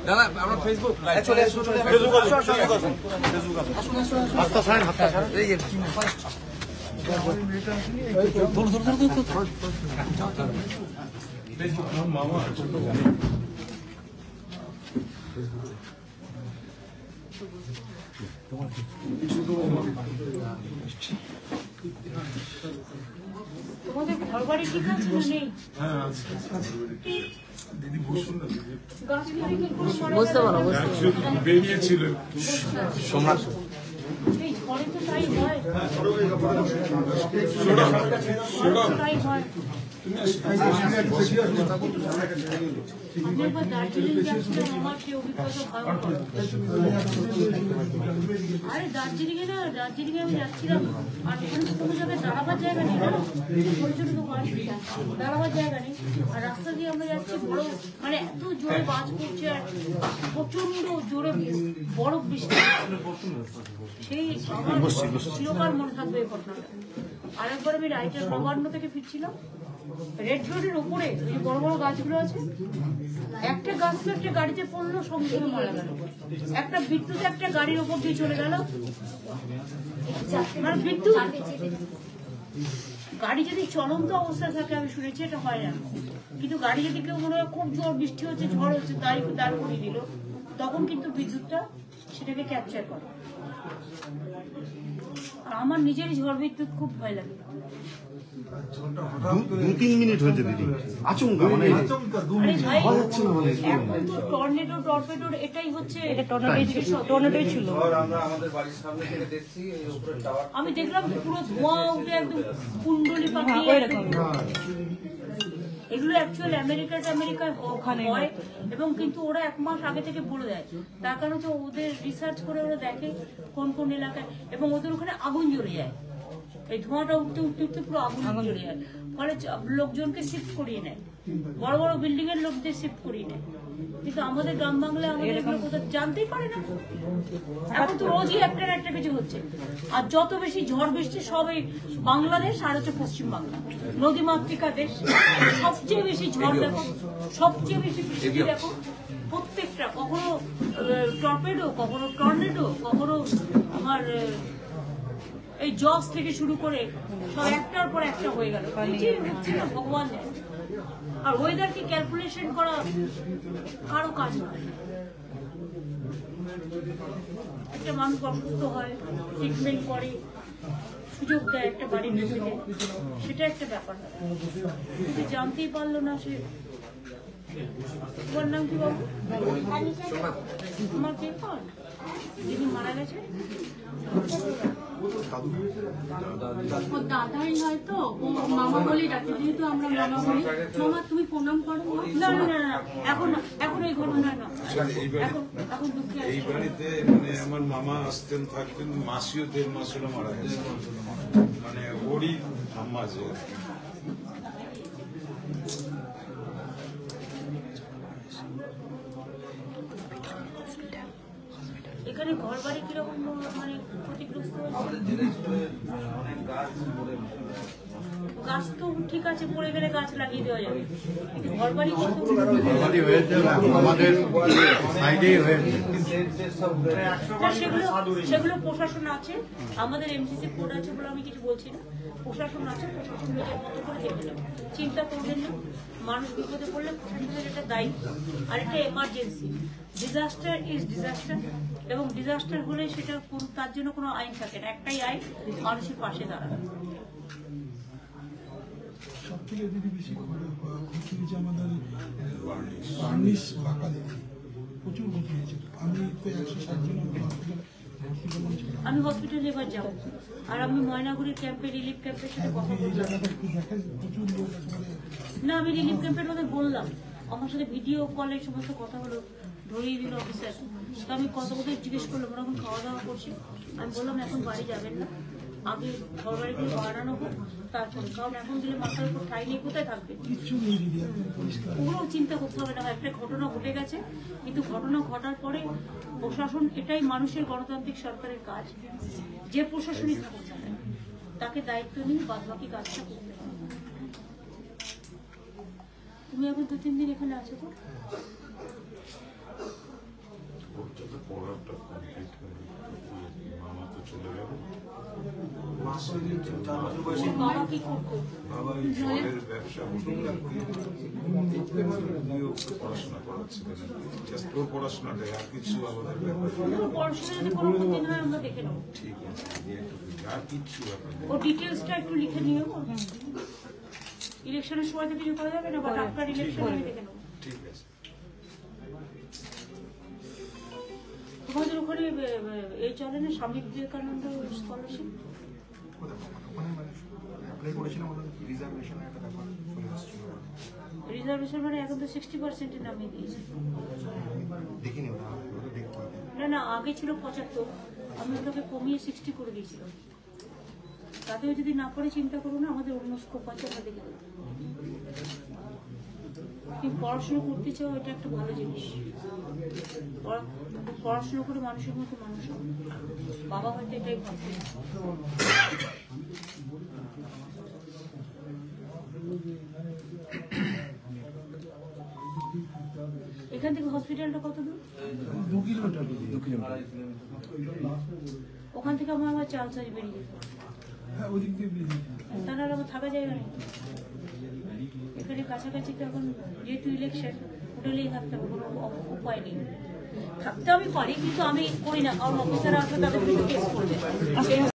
দাদা আমরা ফেসবুক চলে আসুন হাতটা ছাড়েন এই যে মামা তোমাদের ঘর বাড়ি ঠিক আছে না নেই? দিদি বসুন না বুঝতে পারো বেরিয়েছিল সোমনাথ এই ঘরে তো তাই হয় তাই হয় আমি একবার দার্জিলিং যাচ্ছিলাম আমার সেই অভিজ্ঞতা ভালো আরে দার্জিলিং এ আমি যাচ্ছিলাম আর ওখানে তো কোনো জায়গায় দাঁড়াবার জায়গা নেই না ছোট ছোট দোকান দাঁড়াবার জায়গা নেই আর রাস্তা দিয়ে আমরা যাচ্ছি বড় মানে এত জোরে বাজ পড়ছে আর প্রচন্ড জোরে বরফ বৃষ্টি সেই আমার চিরকাল মনে থাকবে এই ঘটনাটা আরেকবার আমি রাইটার নবান্ন থেকে ফিরছিলাম রেড রোডের উপরে ওই বড় বড় গাছগুলো আছে একটা গাছ তো একটা গাড়িতে পড়লো সঙ্গে সঙ্গে মারা গেল একটা বিদ্যুৎ একটা গাড়ির ওপর দিয়ে চলে গেল মানে বিদ্যুৎ গাড়ি যদি চলন্ত অবস্থায় থাকে আমি শুনেছি এটা হয় না কিন্তু গাড়ি যদি কেউ মনে হয় খুব জোর বৃষ্টি হচ্ছে ঝড় হচ্ছে দাঁড় করিয়ে দিল তখন কিন্তু বিদ্যুৎটা সেটাকে ক্যাপচার করে আর আমার নিজেরই ঝড় বিদ্যুৎ খুব ভয় লাগে 2-3 মিনিট হয়েছে দিদি আচমকা মানে টর্নেডো টর্পেডোর এটাই হচ্ছে টর্নেডোই ছিল আমি দেখলাম পুরো ধোঁয়া উঠে একদম কুণ্ডলি পাখি এগুলো অ্যাকচুয়ালি আমেরিকায় হয় এবং কিন্তু ওরা 1 মাস আগে থেকে বলে দেয় তার কারণ হচ্ছে ওদের রিসার্চ করে ওরা দেখে কোন কোন এলাকায় এবং ওদের ওখানে আগুন জ্বলে যায় এই ধোঁয়াটা উঠতে উঠতে উঠতে পুরো আগুন জ্বলে যায় ফলে লোকজনকে শিফট করিয়ে নেয় বড় বড় বিল্ডিং এর লোকদের শিফট করিয়ে নেয় কিন্তু আমাদের গ্রাম বাংলায় আমাদের এগুলো কোথাও জানতেই পারে না এখন তো রোজই একটা একটা কিছু হচ্ছে আর যত বেশি ঝড় বৃষ্টি সবই বাংলাদেশ আর হচ্ছে পশ্চিমবাংলা নদীমাতৃকা দেশ সবচেয়ে বেশি ঝড় দেখো সবচেয়ে বেশি বৃষ্টি দেখো প্রত্যেকটা কখনো টর্পেডো কখনো টর্নেডো কখনো আমার এই জজ থেকে শুরু করে সব একটার পর একটা হয়ে গেল হচ্ছে না ভগবান জানে আর ওয়েদারকে ক্যালকুলেশন করা কারো কাজ নয় একটা মানুষ অসুস্থ হয় ট্রিটমেন্ট করে সুযোগ দেয় একটা বাড়ির মধ্যে সেটা একটা ব্যাপার কিন্তু জানতেই পারলো না সে তোমার নাম কি বাবু তোমার কে কন যিনি মারা গেছে দাদাই হয়তো ও মামা বলি ডাকি যেহেতু আমরা মামা বলি মামা তুমি প্রণাম করো না না না এখন এই ঘটনা না এখন দুঃখে এই বাড়িতে মানে আমার মামা আসতেন থাকতেন মাসিও 1.5 মাস হলো মারা গেছে মানে ওরই আম্মা যে এখানে ঘর বাড়ি কিরকম মানে ক্ষতিগ্রস্ত গাছ তো ঠিক আছে পড়ে গেলে গাছ লাগিয়ে দেওয়া যাবে ঘর বাড়ি সেগুলো প্রশাসন আছে আমাদের এমসিসি কোড আছে বলে আমি কিছু বলছি না প্রশাসন আছে প্রশাসনের মতো করে দেখে নেব চিন্তা করবেন না মানুষ বিপদে পড়লে প্রশাসনের এটা দায়িত্ব আর এটা এমার্জেন্সি ডিজাস্টার ইজ ডিজাস্টার এবং ডিজাস্টার হলে সেটা তার জন্য কোনো আইন থাকে না একটাই আইন মানুষের পাশে দাঁড়ানো সবথেকে দিদি বেশি ক্ষতি হয়েছে আমাদের বার্নিশ বাঁকালি প্রচুর ক্ষতি হয়েছে আমি তো 160 জন আমি হসপিটালে এবার যাবো আর আমি ময়নাগুড়ির ক্যাম্পে রিলিফ ক্যাম্পের সাথে কথা বললাম না আমি রিলিফ ক্যাম্পের মধ্যে বললাম আমার সাথে ভিডিও কলে সমস্ত কথা হলো ধরিয়ে দিল অফিসার তো আমি কথা বলতে জিজ্ঞেস করলাম ওরা এখন খাওয়া দাওয়া করছি আমি বললাম এখন বাড়ি যাবেন না আগে ঘর বাড়িগুলো বাড়ানো হোক তারপরে কারণ এখন দিলে মাথার উপর ঠাই নেই কোথায় থাকবে পুরো চিন্তা করতে হবে না একটা ঘটনা ঘটে গেছে কিন্তু ঘটনা ঘটার পরে প্রশাসন এটাই মানুষের গণতান্ত্রিক সরকারের কাজ যে প্রশাসনিক থাকুক তাকে দায়িত্ব নিয়ে বাদ বাকি কাজটা করতে হবে তুমি এখন 2-3 দিন এখানে আছো তো? ওর যত পড়াটা কমপ্লিট হয়ে মামা তো চলে গেল। বাবা কি করতো? বাবা এই জলের ব্যবসা পড়াশোনা করাচ্ছিলেন, জাস্ট ওর পড়াশোনাটাই, আর কিছু আমাদের ব্যাপার পড়াশোনা যদি কোনো ক্ষতি না হয় আমরা দেখে নেবো। ঠিক আছে, আর কিচ্ছু ব্যাপার নেই। ও ডিটেলসটা একটু লিখে নিও। ইলেকশনের সময় তো কিছু করা যাবে না, বাট আপনার ইলেকশন আমি দেখে নেবো। ঠিক আছে। তোমাদের ওখানে এই চলে না স্বামী বিবেকানন্দ স্কলারশিপ? রিজার্ভেশন মানে এখন তো 60% নামিয়ে দিয়েছে। না না, আগে ছিল 75, আমি ওটাকে কমিয়ে 60 করে দিয়েছিলাম। তাতেও যদি না করে চিন্তা করো না, আমাদের অন্য স্কোপ আছে, আমরা দেখে দেবো। তুমি পড়াশোনা করতে চাও, এটা একটা ভালো জিনিস। পড়াশোনা করে মানুষের মতো মানুষ হবে। বাবা হয়তো এটাই ভাববে। এখান থেকে হসপিটালটা কত দূর? 2 কিলোমিটার। ওখান থেকে আমার আবার চার্জ আছে বেরিয়ে যেতে। হ্যাঁ, ওদিক দিয়ে বেরিয়ে যেতে। তাহলে আমার থাকা জায়গা নেই। এখানে কাছাকাছি তো এখন যেহেতু ইলেকশন, হোটেলেই থাকতে হবে, কোনো উপায় নেই। থাকতে আমি পারি, কিন্তু আমি করি না, কারণ অফিসাররা আসলে তাদের কেস করবে।